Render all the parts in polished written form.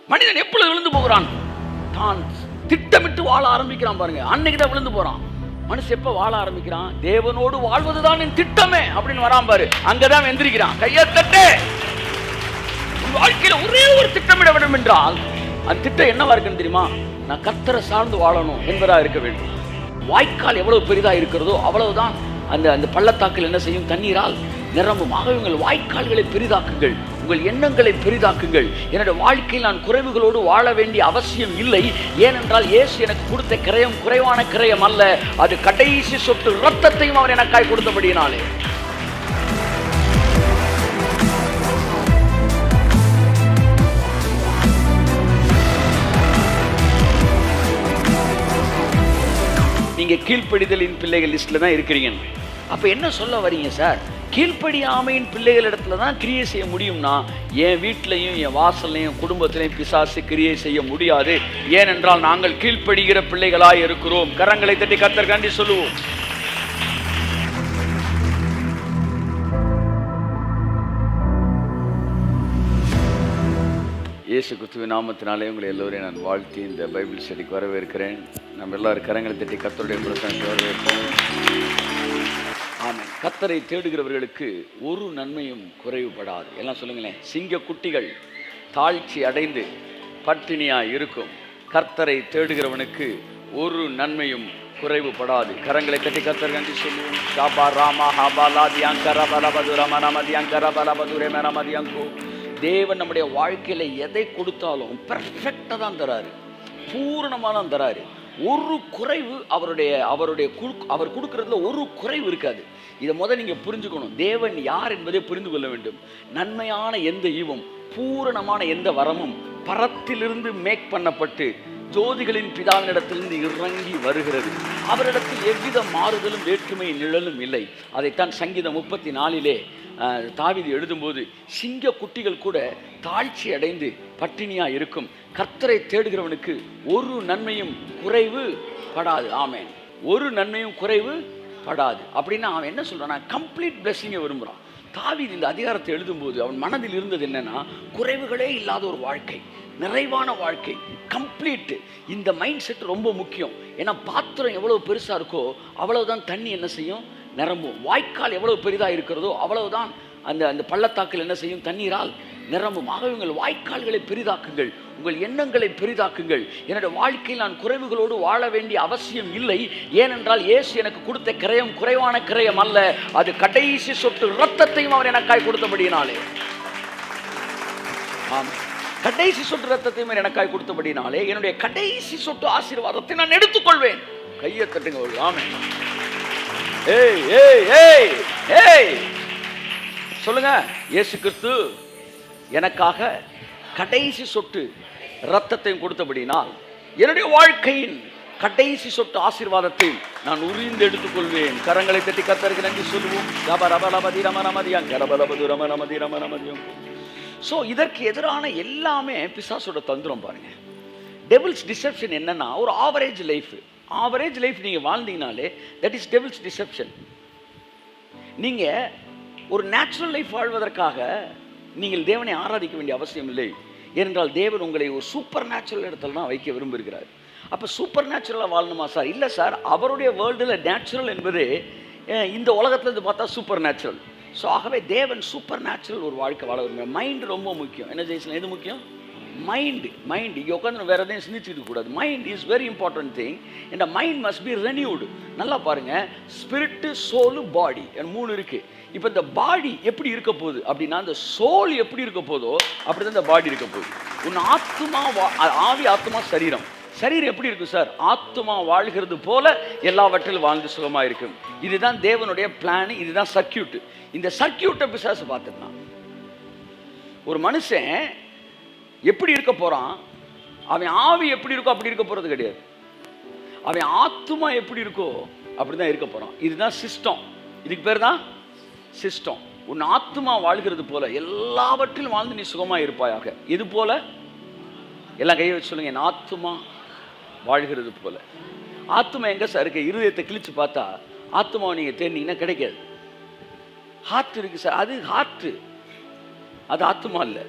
மனிதன் எப்பொழுது விழுந்து போகிறான்? தான் திட்டமிட்டு வாழ ஆரம்பிக்கிறான் பாருங்க, அன்னைக்கு தான் விழுந்து போறான். மனுஷன் எப்ப வாழ ஆரம்பிக்கிறான்? தேவனோடு வாழ்வதுதான் என் திட்டமே அப்படின்னு வரான் பாரு, அங்கதான் எந்திரிக்கிறான். கையத்தட்டே. வாழ்க்கையில ஒரே ஒரு திட்டமிட வேண்டும் என்றால் அந்த திட்டம் என்னவா இருக்குன்னு தெரியுமா? நான் கர்த்தரை சார்ந்து வாழணும் என்பதா இருக்க வேண்டும். வாய்க்கால் எவ்வளவு பெரிதா இருக்கிறதோ அவ்வளவுதான் அந்த அந்த பள்ளத்தாக்கில் என்ன செய்யும்? தண்ணீரால் நிரம்பும். ஆகவே உங்கள் வாய்க்கால்களை பெரிதாக்குங்கள், உங்கள் எண்ணங்களை பெரிதாக்குங்கள். என்னுடைய வாழ்க்கையில் நான் குறைவுகளோடு வாழ வேண்டிய அவசியம் இல்லை. ஏனென்றால் இயேசு எனக்கு கொடுத்த கிரயம் குறைவான கிரயம் அல்ல, அது கடைசி சொட்டு இரத்தத்தையும் அவர் எனக்காய் கொடுத்தபடியினாலே. நீங்க கீழ்ப்படிதலின் பிள்ளைகள் லிஸ்ட்ல தான் இருக்கிறீங்க. அப்ப என்ன சொல்ல வரீங்க சார்? கீழ்ப்படியாமையின் பிள்ளைகள் இடத்துல தான் கிரியை செய்ய முடியும்னா, என் வீட்டிலையும் என் வாசல்லையும் குடும்பத்திலையும் பிசாசு கிரியை செய்ய முடியாது. ஏனென்றால் நாங்கள் கீழ்ப்படுகிற பிள்ளைகளாய் இருக்கிறோம். கரங்களை தட்டி கர்த்தர் கண்டி சொல்லுவோம். இயேசு கிறிஸ்துவின் நாமத்தினாலே உங்களை எல்லோரையும் நான் வாழ்த்தி இந்த பைபிள் ஸ்டடிக்கு வரவேற்கிறேன். நம்ம எல்லாரும் கரங்களை தட்டி கர்த்தருடைய பிரசன்னத்தை வரவேற்போம். ஆமென். கர்த்தரை தேடுகிறவர்களுக்கு ஒரு நன்மையும் குறைவுபடாது. எல்லாம் சொல்லுங்களேன். சிங்க குட்டிகள் தாழ்ச்சி அடைந்து பட்டினியாய் இருக்கும், கர்த்தரை தேடுகிறவனுக்கு ஒரு நன்மையும் குறைவுபடாது. கரங்களை தட்டி கர்த்தர் கண்டி சொல்லுவோம். ஷாபா ராமா ஹாபாலா தியாங்கரா பலபதுர மனமதியாங்கரா பலபதுரே மனமதியாங்கோ. தேவன் நம்முடைய வாழ்க்கையில எதை கொடுத்தாலும் பெர்ஃபெக்டா தான் தராரு, பூரணமா தான் தராரு. ஒரு குறைவு அவர் கொடுக்கறதுல ஒரு குறைவு இருக்காது. இதை முதல்ல நீங்க புரிஞ்சுக்கணும். தேவன் யார் என்பதை புரிந்து கொள்ள வேண்டும். நன்மையான எந்த ஈவும் பூரணமான எந்த வரமும் பரத்திலிருந்து மேக் பண்ணப்பட்டு ஜோதிகளின் பிதாவினிடத்திலிருந்து இறங்கி வருகிறது. அவரிடத்தில் எவ்வித மாறுதலும் வேற்றுமை நிழலும் இல்லை. அதைத்தான் சங்கீதம் 34 தாவீது எழுதும்போது, சிங்க குட்டிகள் கூட தாழ்ச்சி அடைந்து பட்டினியா இருக்கும், கர்த்தரை தேடுகிறவனுக்கு ஒரு நன்மையும் குறைவு படாது. ஆமென். ஒரு நன்மையும் குறைவு படாது. அப்படின்னா அவன் என்ன சொல்றான்? கம்ப்ளீட் பிளெஸிங்கை விரும்புறான். தாவீது இந்த அதிகாரத்தை எழுதும்போது அவன் மனதில் இருந்தது என்னன்னா, குறைவுகளே இல்லாத ஒரு வாழ்க்கை, நிறைவான வாழ்க்கை, கம்ப்ளீட். இந்த மைண்ட் செட் ரொம்ப முக்கியம். ஏன்னா பாத்திரம் எவ்வளவு பெருசா இருக்கோ அவ்வளவுதான் தண்ணி என்ன செய்யும்? நிரம்பும். வாய்க்கால் எவ்வளவு பெரிதா இருக்கிறதோ அவ்வளவுதான் அந்த அந்த பள்ளத்தாக்கில் என்ன செய்யும்? தண்ணீரால் நிரம்பும். ஆகவே உங்கள் வாய்க்கால்களை பெரிதாக்குங்கள், உங்கள் எண்ணங்களை பெரிதாக்குங்கள். என்னுடைய வாழ்க்கையில் நான் குறைவுகளோடு வாழ வேண்டிய அவசியம் இல்லை. ஏனென்றால் இயேசு எனக்கு கொடுத்த கிரயம் குறைவான கிரயம் அல்ல, அது கடைசி சொட்டு இரத்தத்தையும் அவர் எனக்காய் கொடுத்தபடியினாலே. ஆமாம். கடைசி சொட்டு இரத்தத்தையும் எனக்காய் கொடுத்தபடினாலே என்னுடைய கடைசி சொட்டு ஆசீர்வாதத்தை நான் எடுத்துக்கொள்வேன். கையை தட்டுங்க. ஆமென். ஏய் ஏய் ஏய் ஏய் சொல்லுங்க. இயேசு கிறிஸ்து எனக்காக கடைசி சொட்டு இரத்தத்தையும் கொடுத்தபடினால் என்னுடைய வாழ்க்கையின் கடைசி சொட்டு ஆசீர்வாதத்தை நான் உரிந்து எடுத்துக்கொள்வேன். கரங்களை தட்டி கர்த்தருக்கு நன்றி சொல்லுவோம். ஸோ இதற்கு எதிரான எல்லாமே பிசாசோட தந்திரம் பாருங்க. டெவில்ஸ் டிசெப்ஷன் என்னன்னா, ஒரு ஆவரேஜ் லைஃப் நீங்கள் வாழ்ந்தீங்கனாலே தட் இஸ் டெவில்ஸ் டிசெப்ஷன். நீங்கள் ஒரு நேச்சுரல் லைஃப் வாழ்வதற்காக நீங்கள் தேவனை ஆராதிக்க வேண்டிய அவசியம் இல்லை. ஏனென்றால் தேவன் உங்களை ஒரு சூப்பர் நேச்சுரல் இடத்துல தான் வைக்க விரும்புகிறார். அப்போ சூப்பர் நேச்சுரலாக வாழணுமா சார்? இல்லை சார், அவருடைய வேர்ல்டில் நேச்சுரல் என்பது இந்த உலகத்துலேருந்து பார்த்தா சூப்பர் நேச்சுரல். ஸோ ஆகவே தேவன் சூப்பர் நேச்சுரல் ஒரு வாழ்க்கை வாழ விரும்புகிறார். மைண்ட் ரொம்ப முக்கியம். என்ன ஜெயிசன்? எது முக்கியம்? மைண்டு. இங்கே உட்காந்து வேறு எதையும் சிந்திச்சுக்க கூடாது. Mind is very important thing. இந்த மைண்ட் மஸ்ட் பி ரெனியூடு. நல்லா பாருங்கள், ஸ்பிரிட்டு, சோலு, பாடி, 3 இருக்குது. இப்போ இந்த பாடி எப்படி இருக்க போகுது அப்படின்னா, இந்த சோல் எப்படி இருக்க போதோ அப்படி தான் இந்த பாடி இருக்க போகுது. ஒன்று ஆத்மா, ஆவி, ஆத்மா, சரீரம். சரீரம் எப்படி இருக்கும் சார்? ஆத்மா வாழ்கிறது போல எல்லாவற்றிலும் வாழ்ந்து சுகமாக இருக்கும். இதுதான் தேவனுடைய பிளான், இதுதான் சர்க்கியூட். இந்த சர்க்கியூட்டை பிசாசு பார்த்துக்கலாம். ஒரு மனுஷன் எப்படி இருக்க போறான், அவன் ஆவி எப்படி இருக்கோ அப்படி இருக்க போறது கிடையாது. அவன் ஆத்மா எப்படி இருக்கோ அப்படிதான் இருக்க போறான். இதுதான் சிஸ்டம். இதுக்கு பேர் தான் சிஸ்டம். உன் ஆத்மா வாழ்கிறது போல எல்லாவற்றிலும் வாழ்ந்து நீ சுகமா இருப்பாயாக. இது போல எல்லாம் கையை வச்சு சொல்லுங்க. என் ஆத்மா வாழ்கிறது போல. ஆத்மா எங்க சார் இருக்கு? இருதயத்தை கிழிச்சு பார்த்தா ஆத்மாவை நீங்க தேடினீங்கன்னா கிடைக்காது. ஹார்ட் இருக்கு சார், அது ஹார்ட், அது ஆத்மா இல்லை.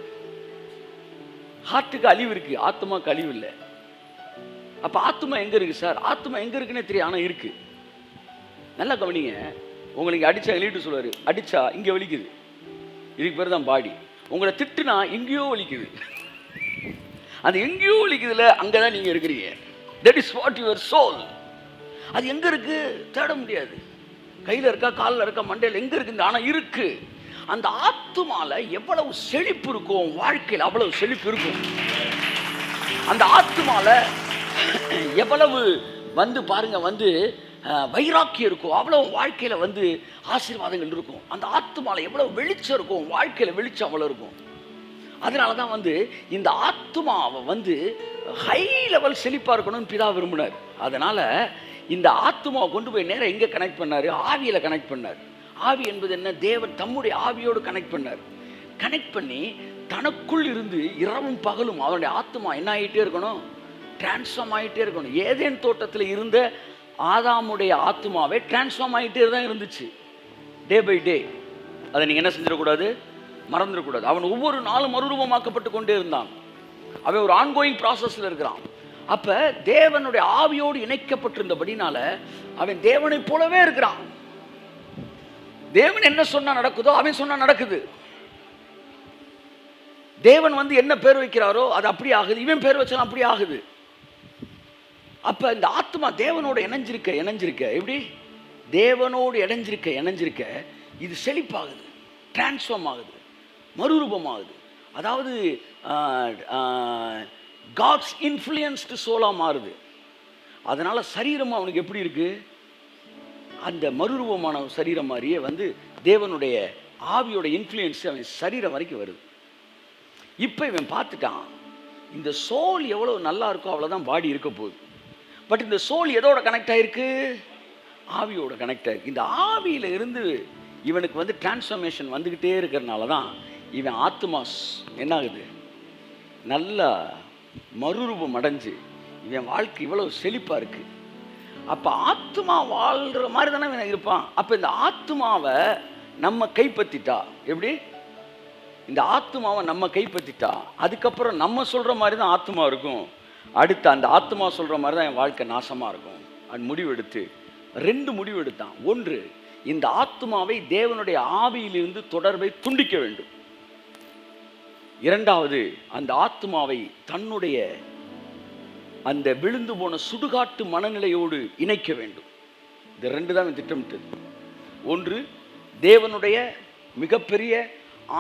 ஹார்ட்டுக்கு அழிவு இருக்கு, ஆத்மாக்கு அழிவு இல்லை. அப்ப ஆத்மா எங்க இருக்கு சார்? ஆத்மா எங்க இருக்குன்னே தெரியும், ஆனா இருக்கு. நல்லா கவனிங்க. உங்களுக்கு அடிச்சா எழுதிட்டு சொல்லுவாரு, அடிச்சா இங்க வலிக்குது, இதுக்கு பேர் தான் பாடி. உங்களை திட்டுனா எங்கேயோ வலிக்குது, அது எங்கேயோ வலிக்குதுல, அங்கதான் நீங்க இருக்கிறீங்க. That is what your soul. அது எங்க இருக்கு தேட முடியாது. கையில இருக்கா, காலில் இருக்கா, மண்டையில் எங்க இருக்கு? ஆனா இருக்கு. அந்த ஆத்துமால எவ்வளவு செழிப்பு இருக்கும், வாழ்க்கையில் அவ்வளவு செழிப்பு இருக்கும். அந்த ஆத்துமால எவ்வளவு பாருங்க வைராக்கியம் இருக்கும், அவ்வளவு வாழ்க்கையில ஆசீர்வாதங்கள் இருக்கும். அந்த ஆத்துமால எவ்வளவு வெளிச்சம் இருக்கும், வாழ்க்கையில வெளிச்சம் அவ்வளவு இருக்கும். அதனாலதான் இந்த ஆத்துமாவை ஹை லெவல் செழிப்பா இருக்கணும்னு பிதா விரும்பினார். அதனால இந்த ஆத்துமாவை கொண்டு போய் நேரம் எங்க கனெக்ட் பண்ணாரு? ஆவியில கனெக்ட் பண்ணார். ஆவி என்பது என்ன? தேவன் தம்முடைய ஆவியோடு கனெக்ட் பண்ணார். கனெக்ட் பண்ணி தனக்குள் இருந்து இரவும் பகலும் அவனுடைய ஆத்மா என்ன ஆகிட்டே இருக்கணும்? டிரான்ஸ்ஃபார்ம் ஆகிட்டே இருக்கணும். ஏதேன் தோட்டத்தில் இருந்த ஆதாமுடைய ஆத்மாவே டிரான்ஸ்ஃபார்ம் ஆகிட்டே தான் இருந்துச்சு, டே பை டே. அதை நீங்கள் என்ன செஞ்சிடக்கூடாது, மறந்துடக்கூடாது. அவன் ஒவ்வொரு நாளும் மறுரூபமாக்கப்பட்டு கொண்டே இருந்தான். அவன் ஒரு ஆன்கோயிங் ப்ராசஸில் இருக்கிறான். அப்ப தேவனுடைய ஆவியோடு இணைக்கப்பட்டிருந்தபடினால அவன் தேவனை போலவே இருக்கிறான். தேவன் என்ன சொன்னா நடக்குதோ அவன் சொன்னா நடக்குது. தேவன் என்ன பேர் வைக்கிறாரோ அது அப்படி ஆகுது, இவன் பேர் வச்சாலும் அப்படி ஆகுது. அப்ப இந்த ஆத்மா தேவனோடு இணைஞ்சிருக்க எப்படி? தேவனோடு இணைஞ்சிருக்க இது செழிப்பாகுது, டிரான்ஸ்ஃபார்ம் ஆகுது, மறுரூபமாகுது. அதாவது காட்ஸ் இன்ஃப்ளூயன்ஸ்டு சோலா மாறுது. அதனால சரீரம் அவனுக்கு எப்படி இருக்கு? அந்த மறுரூபமான சரீரம் மாதிரியே தேவனுடைய ஆவியோட இன்ஃப்ளூயன்ஸ் அவன் சரீரம் வரைக்கும் வருது. இப்போ இவன் பார்த்துட்டான், இந்த சோல் எவ்வளவு நல்லா இருக்கோ அவ்வளோதான் பாடி இருக்க போகுது. பட் இந்த சோல் எதோட கனெக்ட் ஆயிருக்கு? ஆவியோட கனெக்ட் ஆயிருக்கு. இந்த ஆவியில இருந்து இவனுக்கு டிரான்ஸ்ஃபர்மேஷன் வந்துக்கிட்டே இருக்கிறதுனால தான் இவன் ஆத்மா என்ன ஆகுது? நல்லா மறுரூபம் அடைஞ்சு இவன் வாழ்க்கை இவ்வளவு செழிப்பா இருக்கு. அப்ப ஆத்மா வாழ்ற மாதிரி தானே இவன் இருப்பான். அப்ப இந்த ஆத்மாவை நம்ம கைப்பற்றிட்டா எப்படி? இந்த ஆத்மாவை நம்ம கைப்பற்றிட்டா அதுக்கப்புறம் நம்ம சொல்ற மாதிரி தான் ஆத்மா இருக்கும். அடுத்து அந்த ஆத்மா சொல்ற மாதிரி தான் என் வாழ்க்கை நாசமா இருக்கும். அது முடிவெடுத்து 2 முடிவு எடுத்தான். ஒன்று, இந்த ஆத்மாவை தேவனுடைய ஆவியிலிருந்து தொடர்பை துண்டிக்க வேண்டும். இரண்டாவது, அந்த ஆத்மாவை தன்னுடைய அந்த விழுந்து போன சுடுகாட்டு மனநிலையோடு இணைக்க வேண்டும். இது 2 தான் திட்டமிட்டது. ஒன்று, தேவனுடைய மிகப்பெரிய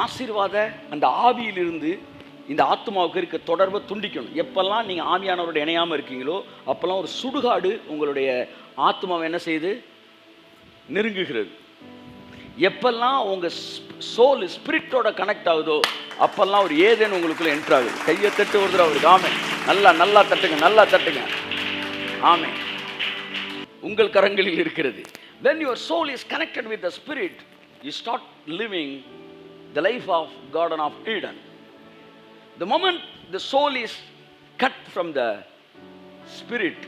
ஆசீர்வாத அந்த ஆவியிலிருந்து இந்த ஆத்மாவுக்கு இருக்க தொடர்பை துண்டிக்கணும். எப்பெல்லாம் நீங்கள் ஆவியானவரோட இணையாமல் இருக்கீங்களோ அப்போல்லாம் ஒரு சுடுகாடு உங்களுடைய ஆத்மாவை என்ன செய்யுது? நெருங்குகிறது. எப்பெல்லாம் உங்கள் சோல் ஸ்பிரிட்டோட கனெக்ட் ஆகுதோ அப்பெல்லாம் ஒரு ஏதேன்னு உங்களுக்குள்ள என்ட்ரு ஆகுது. கையை தட்டு ஒரு தடவை அவருக்கு ஆமே, நல்லா தட்டுங்க. ஆமே, உங்கள் கரங்களில் இருக்கிறது. When your soul is connected with the spirit, you start living the life of Garden of Eden. The moment the soul is cut from the spirit,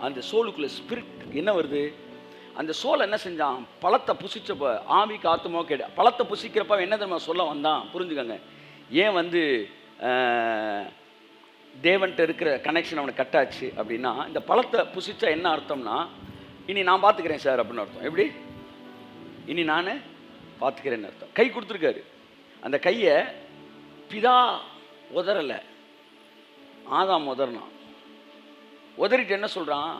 அந்த சோலுக்குள்ள ஸ்பிரிட் என்ன வருது? அந்த சோல் என்ன செஞ்சான்? பழத்தை புசிச்சப்ப ஆவிக்கு ஆத்மா கேட பழத்தை புசிக்கிறப்ப என்ன தெரியுமா சொல்ல வந்தான்? புரிஞ்சுக்கங்க. ஏன் தேவன்கிட்ட இருக்கிற கனெக்ஷன் அவனுக்கு கட்டாச்சு அப்படின்னா, இந்த பழத்தை புசிச்சா என்ன அர்த்தம்னா, இனி நான் பார்த்துக்கிறேன் சார் அப்படின்னு அர்த்தம். எப்படி? இனி நான் பார்த்துக்கிறேன்னு அர்த்தம். கை கொடுத்துருக்காரு. அந்த கையை பிதா உதறலை, ஆதாம் உதறினான். உதறிட்டு என்ன சொல்கிறான்?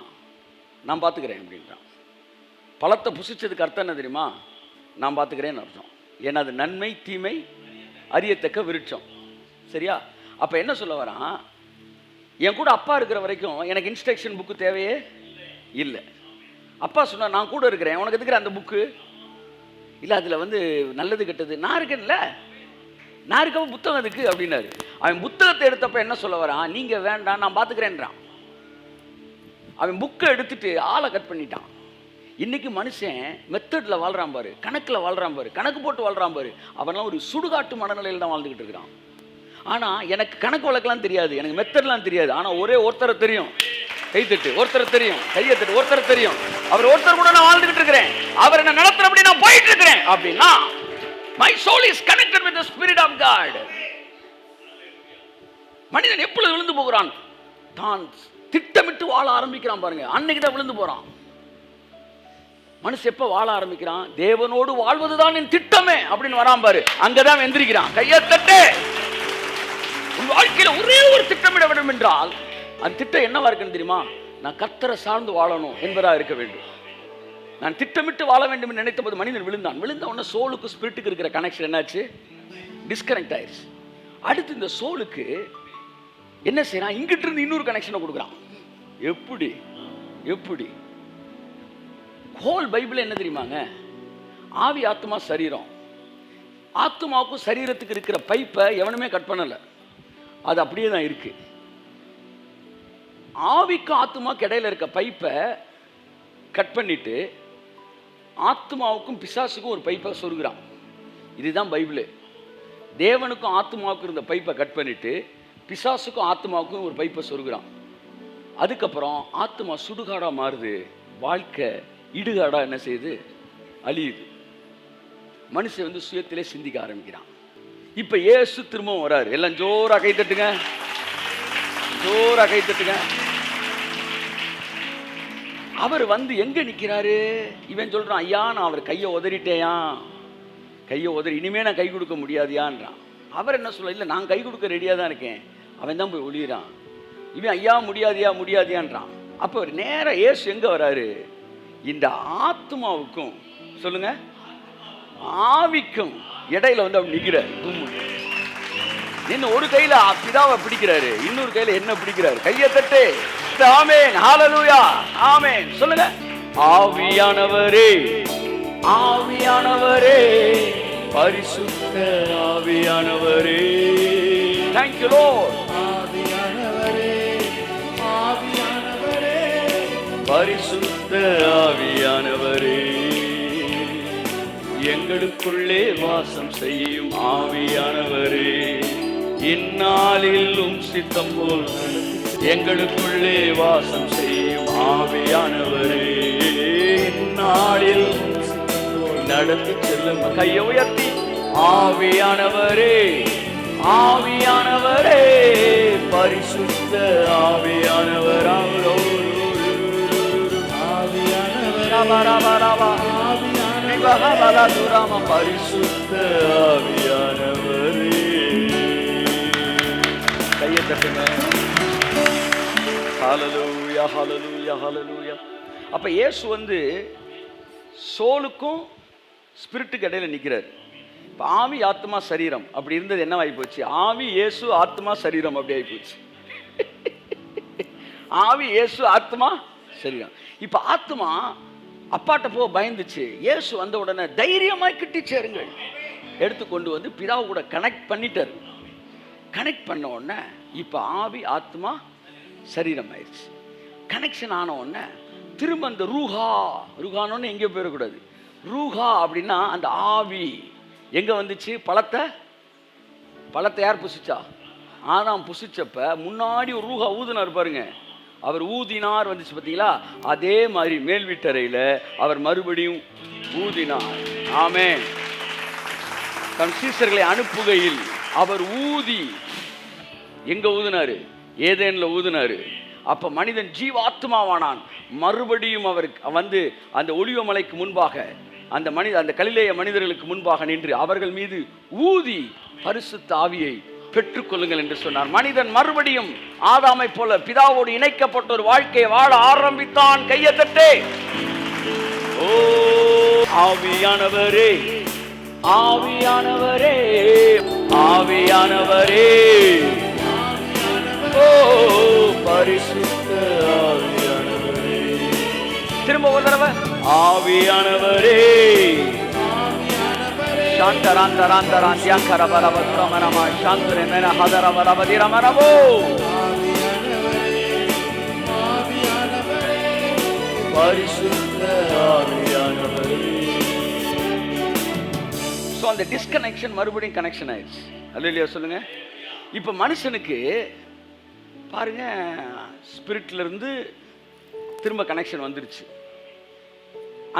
நான் பார்த்துக்கிறேன் அப்படின்றான். பழத்தை புசிச்சதுக்கு அர்த்தம் என்ன தெரியுமா? நான் பார்த்துக்கிறேன்னு அர்த்தம். ஏன்னா அது நன்மை தீமை அறியத்தக்க விருட்சம். சரியா? அப்போ என்ன சொல்ல வரான்? என் கூட அப்பா இருக்கிற வரைக்கும் எனக்கு இன்ஸ்ட்ரக்ஷன் புக்கு தேவையே இல்லை. அப்பா சொன்னா நான் கூட இருக்கிறேன், உனக்கு எதுக்குற அந்த புக்கு இல்லை, அதில் நல்லது கெட்டது நான் இருக்கேன்ல, நான் இருக்க புத்தகம் எதுக்கு அப்படின்னாரு. அவன் புத்தகத்தை எடுத்தப்ப என்ன சொல்ல வரான்? நீங்கள் வேண்டாம் நான் பார்த்துக்கிறேன்றான். அவன் புக்கை எடுத்துட்டு ஆளை கட் பண்ணிட்டான். இன்னைக்கு மனுஷன் மெத்தடில் வாழ்றான் பாரு, கணக்கில் வாழ்றான் பாரு, கணக்கு போட்டு வாழ்றான் பாரு. அவன்லாம் ஒரு சுடுகாட்டு மனநிலையில் தான் வாழ்ந்துக்கிட்டு இருக்கிறான். ஆனால் எனக்கு கணக்கு வழக்கெல்லாம் தெரியாது, எனக்கு மெத்தட்லாம் தெரியாது. ஆனால் ஒருத்தரை தெரியும், கைத்தட்டு ஒருத்தரை தெரியும், கையத்தட்டு ஒருத்தரை தெரியும். அவர் ஒருத்தர் கூட நான் வாழ்ந்துகிட்டு இருக்கிறேன், அவர் என்ன நடத்துறபடி நான் போயிட்டு இருக்கிறேன் அப்படின்னா, my soul is connected with the spirit of God. மனிதன் எப்பொழுது விழுந்து போகிறான்? தான் திட்டமிட்டு வாழ ஆரம்பிக்கிறான் பாருங்க, அன்னைக்கு தான் விழுந்து போறான். மனுஷன் எப்ப வாழ ஆரம்பிக்கிறான்? தேவனோடு வாழ்வதுதான் என் திட்டமே அப்படின்னு வரான் பாரு, அங்கதான் எந்திரிக்கிறான். கையத்தட்டே. உன் வாழ்க்கையில ஒரே ஒரு திட்டமிட வேண்டும் என்றால் அந்த திட்டம் என்னவா இருக்குன்னு தெரியுமா? நான் கர்த்தரை சார்ந்து வாழணும் என்பதா இருக்க வேண்டும். நான் திட்டமிட்டு வாழ வேண்டும் என்று நினைத்த போது மனிதன் விழுந்தான். விழுந்த உடனே சோலுக்கு ஸ்பிரிட்டுக்கு இருக்கிற கனெக்ஷன் என்னாச்சு? டிஸ்கனெக்ட் ஆயிடுச்சு. அடுத்து இந்த சோலுக்கு என்ன செய்யறான்? இங்கிட்டு இருந்து இன்னொரு கனெக்ஷனை கொடுக்குறான். எப்படி ஹோல் பைபிள் என்ன தெரியுமாங்க? ஆவி, ஆத்மா, சரீரம். ஆத்மாவுக்கும் சரீரத்துக்கு இருக்கிற பைப்பை எவனுமே கட் பண்ணல, அது அப்படியே தான் இருக்கு. ஆவிக்கும் ஆத்மாவுக்கு இடையில இருக்க பைப்பை கட் பண்ணிட்டு ஆத்மாவுக்கும் பிசாசுக்கும் ஒரு பைப்பை சொருகிறான். இதுதான் பைபிள். தேவனுக்கும் ஆத்மாவுக்கும் இருந்த பைப்பை கட் பண்ணிட்டு பிசாசுக்கும் ஆத்மாவுக்கும் ஒரு பைப்பை சொருகிறான். அதுக்கப்புறம் ஆத்மா சுடுகாடா மாறுது, வாழ்க்கை இடுகாடா என்ன செய்யுது? அழியுது. மனுஷன் சுயத்திலே சிந்திக்க ஆரம்பிக்கிறான். இப்ப இயேசு திரும்பவும் வராரு. எல்லாம் ஜோரா கை தட்டுங்க, ஜோரா கை தட்டுங்க. அவர் எங்க நிக்கிறாரு? இவன் சொல்றான், ஐயா நான் அவர் கையை உதறிட்டேயா, கையை உதறி இனிமே நான் கை கொடுக்க முடியாதியான்றான். அவர் என்ன சொல்ல? இல்லை நான் கை கொடுக்க ரெடியா தான் இருக்கேன். அவன் தான் போய் ஒளியிறான். இவன் ஐயா முடியாதியான்றான். அப்போ அவர் நேரம் இயேசு எங்க வராரு? இந்த ஆத்மாவுக்கும் சொல்லுங்க ஆவிக்கும் இடையில அவர் நிற்கிறார். இன்னும் ஒரு கையில பிதாவை பிடிக்கிறாரு, இன்னொரு கையில என்ன பிடிக்கிறாரு? கையை தட்டு. ஆமென், ஹல்லேலூயா, ஆமென். சொல்லுங்க. ஆவியானவரே, ஆவியானவரே, பரிசுத்த ஆவியானவரே. Thank you Lord. ஆவியானவரே, ஆவியானவரே, பரிசுத்த ஆவியானவரே, எங்களுக்குள்ளே வாசம் செய்யும் ஆவியானவரே, இந்நாளிலும் சித்தம் போல் எங்களுக்குள்ளே வாசம் செய்யும் ஆவியானவரே, இந்நாளில் நடத்தி செல்லும். கையை உயர்த்தி ஆவியானவரே, ஆவியானவரே, பரிசுத்த ஆவியானவர், பரிசுத்த ஆவியானவரே. கையை தட்டுங்க. ஹல்லேலூயா, ஹல்லேலூயா, ஹல்லேலூயா. அப்ப இயேசு சோலுக்கும் ஸ்பிரிட்டுக்கு இடையில நிற்கிறார். இப்போ ஆவி, ஆத்மா, சரீரம் அப்படி இருந்தது என்னவாகி போச்சு? ஆவி, இயேசு, ஆத்மா, சரீரம் அப்படி ஆகி போச்சு. ஆவி, இயேசு, ஆத்மா, சரீரம். இப்போ ஆத்மா அப்பாட்ட போ பயந்துச்சு. இயேசு வந்த உடனே தைரியமாய் கிட்டி சேருங்கள் எடுத்துக்கொண்டு பிதாவை கூட கனெக்ட் பண்ணிட்டாரு. கனெக்ட் பண்ண உடனே இப்போ ஆவி, ஆத்மா, சரீரம் ஆயிடுச்சு. கனெக்ஷன் ஆன உடனே திரும்ப அந்த ரூஹானோன்னு எங்கேயோ போயிடக்கூடாது. ரூஹா அப்படின்னா அந்த ஆவி எங்க வந்துச்சு? பழத்தை யார் புசிச்சா? ஆதாம் புசிச்சப்ப முன்னாடி ஒரு ரூஹா ஊதுனார் பாருங்க, அவர் ஊதினார் வந்துச்சு பார்த்தீங்களா? அதே மாதிரி மேல் வீட்டறையில் அவர் மறுபடியும் ஊதினார். ஆமென். தன் சீசர்களை அனுப்புகையில் அவர் ஊதி எங்க ஊதினாரு? ஏதேன்ல ஊதினாரு. அப்ப மனிதன் ஜீவாத்மாவானான். மறுபடியும் அவர் அந்த ஒலிவ மலைக்கு முன்பாக அந்த கலிலேய மனிதர்களுக்கு முன்பாக நின்று அவர்கள் மீது ஊதி பரிசுத்த ஆவியை பெற்றுக்கொள்ளுங்கள் என்று சொன்னார். மனிதன் மறுபடியும் ஆதாமை போல பிதாவோடு இணைக்கப்பட்ட ஒரு வாழ்க்கையை வாழ ஆரம்பித்தான். கையை தட்டே. ஓ ஆவியானவரே, ஆவியானவரே, ஆவியானவரே, ஓ பரிசுத்த ஆவியானவரே. திரும்ப ஒரு தடவை. ஆவியானவரே, அந்த டிஸ்கனெக்ஷன் மறுபடியும் கனெக்ஷன் ஆயிடுச்சு. அல்லேலூயா சொல்லுங்க. இப்ப மனுஷனுக்கு பாருங்க, ஸ்பிரிட்ல இருந்து திரும்ப கனெக்ஷன் வந்துருச்சு.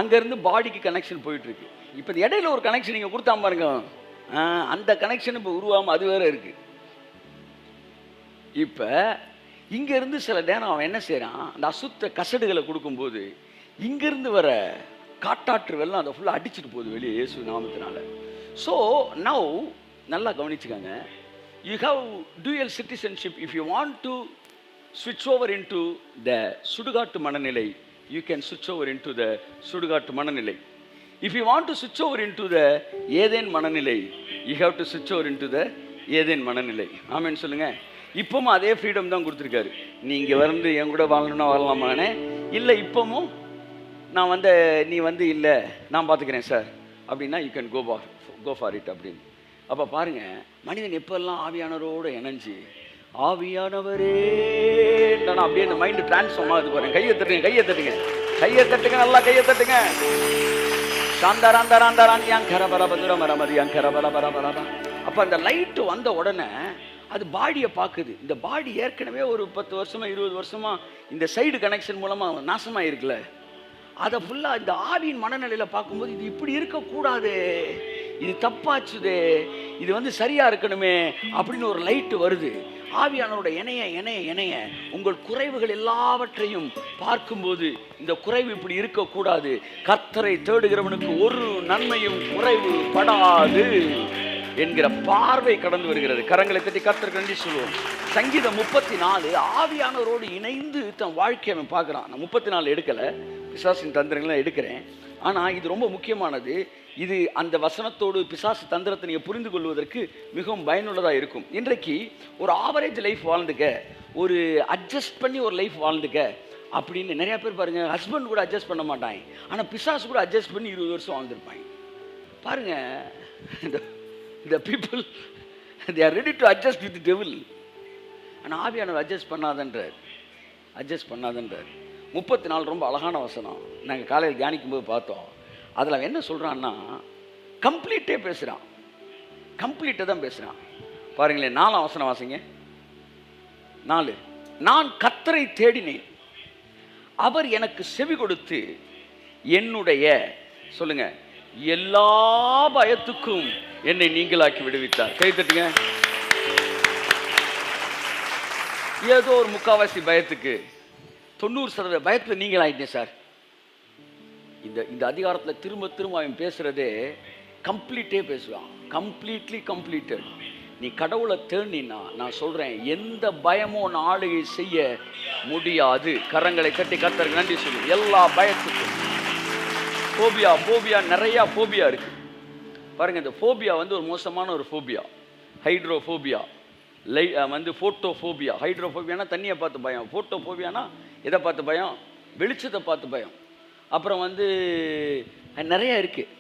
அங்கேருந்து பாடிக்கு கனெக்ஷன் போயிட்டுருக்கு. இப்போ இடையில ஒரு கனெக்ஷன் நீங்கள் கொடுத்தா பாருங்க, அந்த கனெக்ஷன் இப்போ உருவாமல் அது வேறு இருக்குது. இப்போ இங்கேருந்து சில நேரம் அவன் என்ன செய்கிறான், அந்த அசுத்த கசடுகளை கொடுக்கும்போது இங்கேருந்து வர காட்டாற்று வெள்ளம் அதை ஃபுல்லாக அடிச்சுட்டு போகுது வெளியே இயேசு நாமத்தினால. ஸோ நவ் நல்லா கவனிச்சுக்காங்க, you have dual citizenship. If you want to switch over into the சுடுகாட்டு மனநிலை, you can switch over into the சுடுகாட்டு மனநிலை. If you want to switch over into the Eden மனநிலை, you have to switch over into the Eden மனநிலை. ஆமென் சொல்லுங்க. இப்பவும் அதே freedom தான் கொடுத்துருக்காரு. நீங்கள் வந்து என் கூட வாழணும்னா வாழலாமானே, இல்லை இப்பவும் நான் வந்து நீ வந்து இல்லை நான் பார்த்துக்கிறேன் சார் அப்படின்னா you can go for it அப்படின்னு. அப்போ பாருங்கள், மனிதன் எப்போல்லாம் ஆவியானவரோடு இணைஞ்சு ஆவியானவரே நான் அப்படியே இந்த மைண்டு டிரான்ஸ்ஃபார்ம் ஆகுது பாருங்க. கையை தட்டுங்க, கையை தட்டுங்க, கையை தட்டுங்க, நல்லா கையை தட்டுங்க. அப்போ அந்த லைட்டு வந்த உடனே அது பாடியை பார்க்குது. இந்த பாடி ஏற்கனவே ஒரு 10 வருஷமா 20 வருஷமா இந்த சைடு கனெக்ஷன் மூலமாக நாசமாக இருக்குல்ல, அதை ஃபுல்லாக இந்த ஆவியின் மனநிலையில் பார்க்கும்போது இது இப்படி இருக்கக்கூடாது, இது தப்பாச்சுதே, இது வந்து சரியாக இருக்கணுமே அப்படின்னு ஒரு லைட்டு வருது. ஆவியானவரோட இணைய இணைய இணைய உங்கள் குறைவுகள் எல்லாவற்றையும் பார்க்கும்போது இந்த குறைவு இப்படி இருக்கக்கூடாது, கர்த்தரை தேடுகிறவனுக்கு ஒரு நன்மையும் குறைவு படாது என்கிற பார்வை கடந்து வருகிறது. கரங்களை தட்டி கர்த்தருக்கு நன்றி சொல்லுவோம். சங்கீதம் 34 ஆவியானவரோடு இணைந்து தன் வாழ்க்கையை அவன் பார்க்குறான். நான் 34 எடுக்கலை, பிசாசின் தந்திரங்கள்லாம் எடுக்கிறேன். ஆனால் இது ரொம்ப முக்கியமானது. இது அந்த வசனத்தோடு பிசாசு தந்திரத்தை நீங்கள் புரிந்து கொள்வதற்கு மிகவும் பயனுள்ளதாக இருக்கும். இன்றைக்கு ஒரு ஆவரேஜ் லைஃப் வாழ்ந்துக்க, ஒரு அட்ஜஸ்ட் பண்ணி ஒரு லைஃப் வாழ்ந்துக்க அப்படின்னு நிறையா பேர் பாருங்கள், ஹஸ்பண்ட் கூட அட்ஜஸ்ட் பண்ண மாட்டாங்க, ஆனால் பிசாசு கூட அட்ஜஸ்ட் பண்ணி 20 வருஷம் வாழ்ந்துருப்பாங்க. பாருங்கள், இந்த people they are ready to adjust with the devil. ஆனால் ஆவியானவர் அட்ஜஸ்ட் பண்ணாதன்றார், அட்ஜஸ்ட் பண்ணாதன்றார். 34 ரொம்ப அழகான வசனம். நாங்கள் காலையில் தியானிக்கும் போது பார்த்தோம். அதில் அவன் என்ன சொல்கிறான்னா, கம்ப்ளீட்டே பேசுகிறான், கம்ப்ளீட்டை தான் பேசுகிறான். பாருங்களேன், 4ஆம் வசனம் வாசிங்க. 4, நான் கர்த்தரை தேடினேன், அவர் எனக்கு செவி கொடுத்து என்னுடைய சொல்லுங்க எல்லா பயத்துக்கும் என்னை நீங்களாக்கி விடுவித்தார். கை தட்டுங்க. ஏதோ ஒரு 3/4 பயத்துக்கு 90% பயத்தில் நீங்கள் ஆகிட்டேன் சார். இந்த அதிகாரத்தில் திரும்ப திரும்ப அவன் பேசுகிறதே கம்ப்ளீட்டே பேசுவான். Completely completed. நீ கடவுளை தேடினா நான் சொல்கிறேன், எந்த பயமோ ஆளுகை செய்ய முடியாது. கரங்களை கட்டி கர்த்தருக்கு நன்றி சொல்லு. எல்லா பயத்துக்கும் ஃபோபியா நிறையா ஃபோபியா இருக்குது பாருங்கள். இந்த ஃபோபியா வந்து ஒரு மோசமான ஒரு ஃபோபியா. ஹைட்ரோஃபோபியா வந்து ஃபோட்டோஃபோபியா. ஹைட்ரோஃபோபியானா தண்ணியை பார்த்து பயம், ஃபோட்டோஃபோபியானா எதை பார்த்து பயம், வெளிச்சத்தை பார்த்து பயம். அப்புறம் வந்து நிறையா இருக்குது.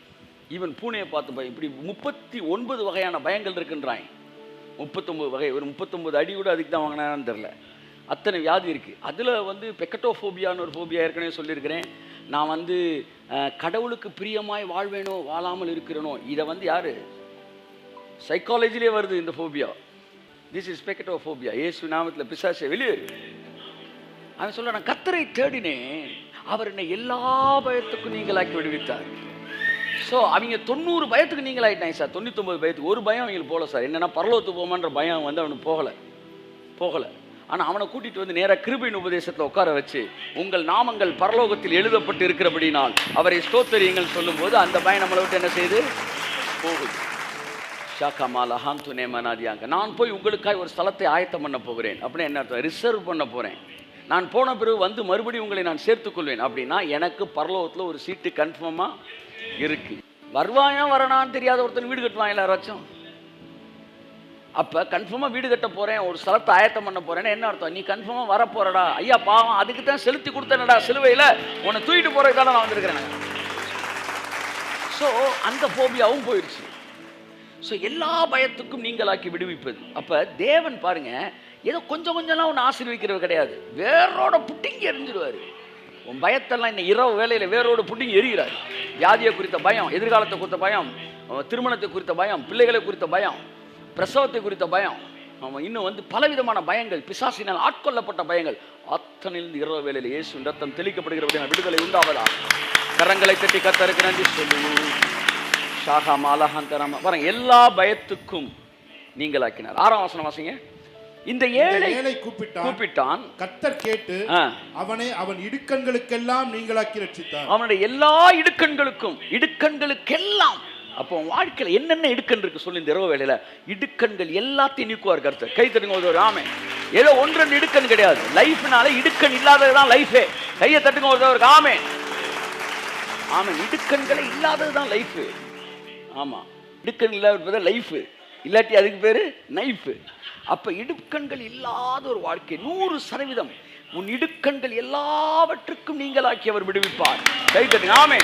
ஈவன் பூனையை பார்த்து பயம். இப்படி 39 வகையான பயங்கள் இருக்குன்றாங்க. 39 வகை. ஒரு 39 அடி கூட அதுக்கு தான் வாங்கினான்னு தெரில. அத்தனை வியாதி இருக்குது. அதில் வந்து பெக்கட்டோஃபோபியான்னு ஒரு ஃபோபியா ஏற்கனவே சொல்லியிருக்கிறேன். நான் வந்து கடவுளுக்கு பிரியமாய் வாழ்வேனோ வாழாமல் இருக்கிறனோ, இதை வந்து யார் சைக்காலஜிலே வருது இந்த ஃபோபியா. This is பெக்கட்டோஃபோபியா. இயேசு நாமத்தில் பிசாசே வெளியேறு. அவன் சொல்ல, நான் கர்த்தரை தேடினேன், அவர் என்னை எல்லா பயத்துக்கும் நீங்களாக்கி விடுவித்தார். ஸோ அவங்க 90 பயத்துக்கு நீங்களாயிட்டாங்க சார். 99 பயத்துக்கு ஒரு பயம் அவங்களுக்கு போகல சார். என்னென்னா பரலோகத்துக்கு போமான்ற பயம் வந்து அவனுக்கு போகலை. ஆனால் அவனை கூட்டிகிட்டு வந்து நேராக கிருபையின் உபதேசத்தில் உட்கார வச்சு, உங்கள் நாமங்கள் பரலோகத்தில் எழுதப்பட்டு இருக்கிறபடினால் அவரை ஸ்தோத்திரியுங்கள் சொல்லும்போது அந்த பயம் நம்மளை விட்டு என்ன செய்யுது, போகுது. ஷாக்காமாலஹான் துணே மனாதியாங்க, நான் போய் உங்களுக்காக ஒரு ஸ்தலத்தை ஆயத்தம் பண்ண போகிறேன் அப்படின்னு என்ன அர்த்தம், ரிசர்வ் பண்ண போகிறேன். நான் போன பிறகு வந்து மறுபடியும் உங்களை நான் சேர்த்துக்கொள்வேன். அப்படின்னா எனக்கு பரலோகத்தில் ஒரு சீட்டு கன்ஃபார்மாக இருக்குது. வருவாயா வரனான்னு தெரியாத ஒருத்தன் வீடு கட்டுவான் எல்லாராச்சும். அப்போ கன்ஃபார்மாக வீடு கட்ட போகிறேன், ஒரு ஸ்தலத்தை ஆயத்தம் பண்ண போகிறேன்னு என்ன அர்த்தம், நீ கன்ஃபார்மாக வரப்போறடா. ஐயா பாவம், அதுக்கு தான் செலுத்தி கொடுத்தேனடா சிலுவையில், உன்னை தூக்கிட்டு போகிறதுக்காக நான் வந்திருக்கிறேன். ஸோ அந்த ஃபோபியாவும் போயிடுச்சு. ஸோ எல்லா பயத்துக்கும் நீங்களாக்கி விடுவிப்பது. அப்போ தேவன் பாருங்க, ஏதோ கொஞ்சம் கொஞ்சம்லாம் ஒன்று ஆசீர்வதிக்கிறது கிடையாது, வேரோட புட்டிங்கி எரிஞ்சிடுவார். உன் பயத்தெல்லாம் இன்னும் இரவு வேலையில் வேரோட புட்டிங்கி எரிகிறார். வியாதியை குறித்த பயம், எதிர்காலத்தை குறித்த பயம், திருமணத்தை குறித்த பயம், பிள்ளைகளை குறித்த பயம், பிரசவத்தை குறித்த பயம், இன்னும் வந்து பலவிதமான பயங்கள், பிசாசினால் ஆட்கொள்ளப்பட்ட பயங்கள், அத்தனையிலிருந்து இரவு வேலையில் இயேசு ரத்தம் தெளிக்கப்படுகிற விடுதலை உண்டாவதா. கரங்களை தட்டி கர்த்தருக்கு நன்றி சொல்லு. ஷாகா மாலஹாந்தராம பாருங்க, எல்லா பயத்துக்கும் நீங்களாக்கினார். 6ஆம் வசனம் வாசிங்க. இந்த ஏழை கூப்பிட்டான். கர்த்தர் கேட்டு அவனை அவன் இடுக்கண்களுக்கெல்லாம் நீங்களாக்கி ரட்சித்தார். அவனுடைய எல்லா இடுக்கண்களுக்கெல்லாம். அப்போ வாழ்க்கையில் என்னென்ன இடுக்கண் இருக்கு சொல்லி இந்த இரவு வேளையில இடுக்கண்கள் எல்லாத்தையும் நீக்குவார் கர்த்தர். கை தட்டுங்க ஒரு ஆமே. ஏதோ ஒன்று ரெண்டு இடுக்கண் கிடையாது. லைஃப்னால இடுக்கண் இல்லாததுதான் லைஃபே. கையை தட்டுங்க ஒரு ஆமே. ஆமா, இடுக்கண்களை இல்லாததுதான் லைஃப். ஆமா, இடுக்கண் இல்லாத லைஃப், இல்லாட்டி அதுக்கு பேரு நைஃப். அப்ப இடுக்கண்கள் இல்லாத ஒரு வாழ்க்கை 100%. உன் இடுக்கண்கள் எல்லாவற்றுக்கும் நீங்களாக்கி அவர் விடுவிப்பார். கை தட்டுங்க ஆமே.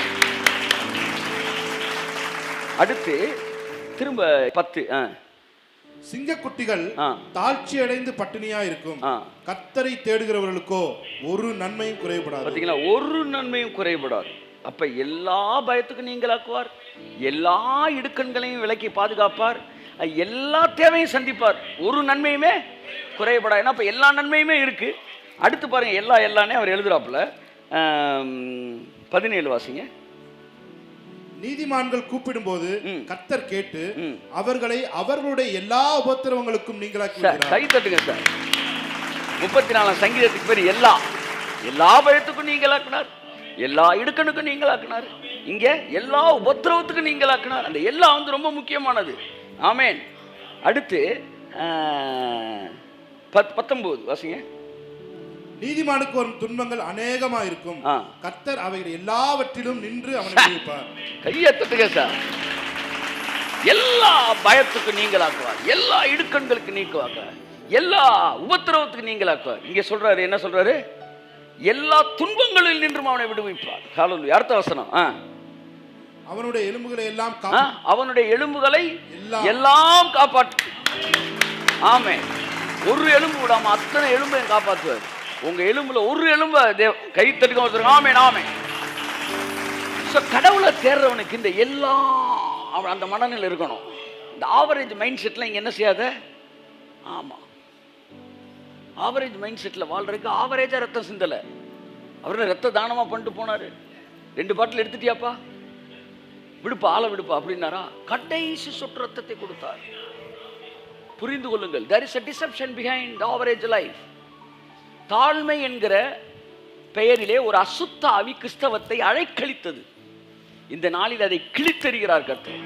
அடுத்து திரும்ப 10. சிங்கக்குட்டிகள் தாழ்ச்சி அடைந்து பட்டினியா இருக்கும். கர்த்தரை தேடுகிறவர்களுக்கோ ஒரு நன்மையும் குறைபடாது. பாத்தீங்களா, ஒரு நன்மையும் குறைபடாது. அப்ப எல்லா பயத்துக்கும் நீங்களாக்குவார், எல்லா இடுக்கண்களையும் விலக்கி பாதுகாப்பார், எல்லா தேவையும் சந்திப்பார், ஒரு நன்மையுமே குறைபடாது. ஏன்னா அப்ப எல்லா நன்மையுமே இருக்கு. அடுத்து பாருங்க, எல்லானே அவர் எழுதுறாப்புல. 17 வாசிங்க. நீதிமான்கள் கூப்பிடும்போது கர்த்தர் கேட்டு அவர்களை அவர்களுடைய எல்லா உபத்திரவங்களுக்கும் நீங்களாக்கி. கை தட்டுங்க சார். 34 சங்கீதத்துக்கு பேர் எல்லா பயத்துக்கும் நீங்களாக்கினார், எல்லா இடுக்கணுக்கும் நீங்களாக்கினார், இங்க எல்லா உபத்திரவத்துக்கும் நீங்களாக்கினார். அந்த எல்லா வந்து ரொம்ப முக்கியமானது. ஆமேன். அடுத்து 19 வாசிங்க. நீதிமானுக்கு வரும் துன்பங்கள் அநேகமா இருக்கும், கர்த்தர் அவைகள் எல்லாவற்றிலும் நின்று அவனை விடுவிப்பார். கையை தட்டுங்க சார். எல்லா பயத்துக்கு நீங்களாக்குவார், எல்லா இடுக்கண்களுக்கு நீக்குவார், எல்லா உபத்திரவத்துக்கு நீங்களாக்குவார். இங்க சொல்றாரு, என்ன சொல்றாரு? எல்லா துன்பங்களில் நின்றும் அவனை விடுவிப்பார். ஹல்லேலூயா. அடுத்த வசனம். அவனுடைய எலும்புகளை எல்லாம் காப்பாற்று. ஆமென். ஒரு எலும்பு விடாம அத்தனை எலும்பையும் காப்பாற்றுவார். உங்க எலும்புல ஒரு எலும்பு கை தட்டுக்க வச்சிருக்க. ஆமென் ஆமென். கடவுளை தேடுறவனுக்கு இந்த எல்லாம் அந்த மனநிலை இருக்கணும். இந்த ஆவரேஜ் மைண்ட் செட்ல இங்க என்ன செய்யாத. ஆமா, ஆவரேஜ் மைண்ட் செட்ல வாழ்றதுக்கு ஆவரேஜா ரத்தம் சிந்தல. அவரு ரத்த தானமா பண்ணிட்டு போனாரு. 2 பாட்டில் எடுத்துட்டியாப்பா, விடுப்பா, ஆளை விடுப்பா அப்படின்னாரா? கடைசி சொட்டு ரத்தத்தை கொடுத்தார். புரிந்து கொள்ளுங்கள், there is a deception behind the average life. தாழ்மை என்கிற பெயரிலே ஒரு அசுத்த ஆவி கிறிஸ்தவத்தை அழைக்கழித்தது. இந்த நாளில் அதை கிழித்தெறிகிறார் கர்த்தர்.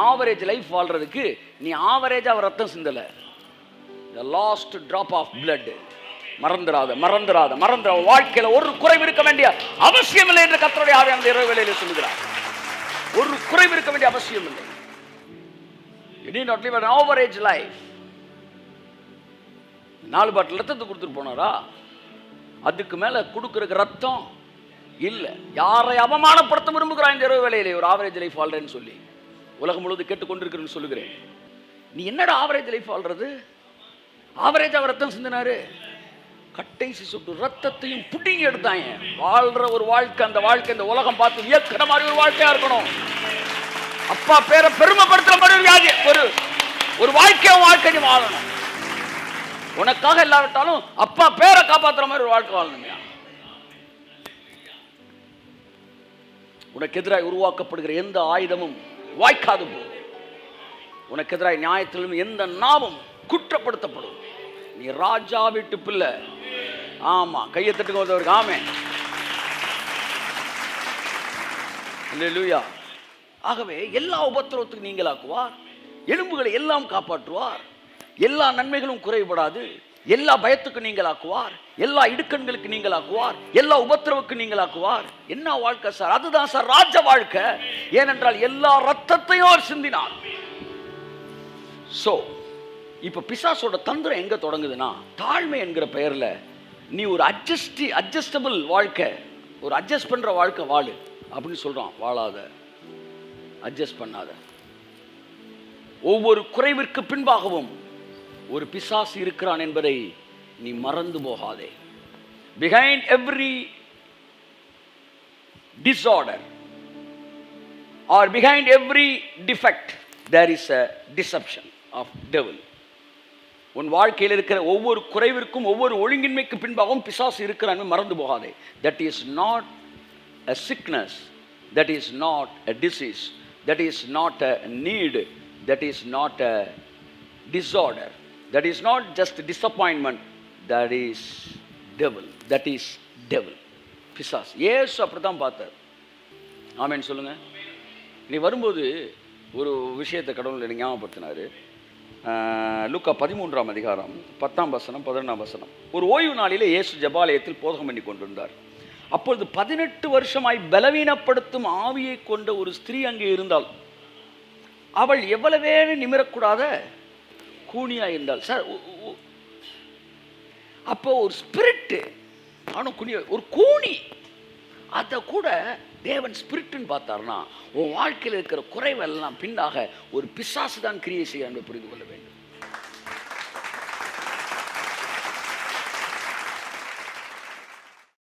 ஆவரேஜ் லைஃப் வாழ்றதுக்கு நீ ஆவரேஜா ரத்தம் சிந்தல. the last drop of blood. மறந்துராத வாழ்க்கையில ஒரு குறைவு இருக்க வேண்டிய அவசியம் இல்லை என்று கர்த்தருடைய ஆவியானவர் அந்த இரவு வேளையிலே சொல்கிறார். ஒரு குறைவு இருக்க வேண்டிய அவசியம் இல்லை. You need not live an average life. 4 பாட்டில் ரத்தத்தை கொடுத்துட்டு போனாரா? அதுக்கு மேல கொடுக்கிற ரத்தம் இல்ல. யாரை அவமானப்படுத்த விரும்புகிறான் இந்த இரவு வேளையிலே ஒரு ஆவரேஜ் லைஃப் வாழ்றேன்னு சொல்லி உலகம் முழுவதும் கேட்டுக்கொண்டிருக்கிறேன்னு சொல்லுகிறேன். நீ என்னடா ஆவரேஜ் லைஃப் வாழ்றது? ஆவரேஜா ரத்தம் சிந்தினாரு, கடைசி சொட்டு ரத்தத்தையும் புடிங்கி எடுத்தாங்க. வாழ்ற ஒரு வாழ்க்கை, அந்த வாழ்க்கை இந்த உலகம் பார்த்து வியக்கிற மாதிரி ஒரு வாழ்க்கையா இருக்கணும். அப்பா பேரை பெருமைப்படுத்துற மாதிரி ஒரு வாழ்க்கை வாழணும். உனக்காக இல்லாவிட்டாலும் அப்பா பேரை காப்பாற்றுற மாதிரி ஒரு வாழ்க்கை வாழணும். உனக்கு எதிராக உருவாக்கப்படுகிற எந்த ஆயுதமும் வாய்க்காது போகும். உனக்கு எதிராக நியாயத்திலும் எந்த நாமும் குற்றப்படுத்தப்படும். நீ ராஜா வீட்டு பிள்ளை. ஆமா, கையை தட்டுக்கு வந்தவருக்கு ஆமென். அல்லேலூயா. ஆகவே எல்லா உபத்திரவத்துக்கு நீங்களாக்குவார், எலும்புகளை எல்லாம் காப்பாற்றுவார், எல்லா நன்மைகளும் குறைபடாது, எல்லா பயத்துக்கு நீங்களாக்குவார், எல்லா இடுக்கண்களுக்கு நீங்களாக்குவார், எல்லா உபத்திரவுக்கு நீங்களாக்குவார். என்ன வாழ்க்கை சார்? அதுதான் சார் ராஜ வாழ்க்கை. ஏனென்றால் எல்லா ரத்தத்தையும் அவர் சிந்தினார். சோ இப்ப பிசாசோட தந்திரம் எங்க தொடங்குதுன்னா, தாழ்மை என்கிற பெயர்ல நீ ஒரு அட்ஜஸ்டபிள் வாழ்க்கை, ஒரு அட்ஜஸ்ட் பண்ற வாழ்க்கை வாழு அப்படின்னு சொல்றான். வாழாத, அட்ஜஸ்ட் பண்ணாத. ஒவ்வொரு குறைவிற்கு பின்பாகவும் ஒரு பிசாசு இருக்கிறான் என்பதை நீ மறந்து போகாதே. behind every disorder or behind every defect there is a deception of devil. உன் வாழ்க்கையில் இருக்கிற ஒவ்வொரு குறைவிற்கும் ஒவ்வொரு ஒழுங்கின்மைக்கு பின்பாகவும் பிசாசு இருக்கிறான், மறந்து போகாதே. that is not a sickness, that is not a disease, that is not a need, that is not a disorder. That is not just disappointment, that is devil. That is devil, பிசாஸ். இயேசு அப்படி தான் பார்த்தார். ஆமென் சொல்லுங்க. நீ வரும்போது ஒரு விஷயத்தை கடவுள் எனக்கு ஞாபகப்படுத்தினார். லூக்கா 13ஆம் அதிகாரம் 10ஆம் வசனம் 11ஆம் வசனம். ஒரு ஓய்வு நாளிலே இயேசு ஜெபாலயத்தில் போதகம் பண்ணி கொண்டிருந்தார். அப்பொழுது 18 வருஷமாய் பலவீனப்படுத்தும் ஆவியை கொண்ட ஒரு ஸ்திரீ அங்கே இருந்தாள். அவள் எவ்வளவே நிமிரக்கூடாத கூனியாக இருந்தாள். சார், அப்போ ஒரு ஸ்பிரிட்டு, ஆனால் குனி, ஒரு கூனி, அதை கூட தேவன் ஸ்பிரிட்டுன்னு பார்த்தார்னா உன் வாழ்க்கையில் இருக்கிற குறைவெல்லாம் பின்னாக ஒரு பிசாசு தான் கிரியை செய்ய புரிந்து கொள்ள வேண்டும்.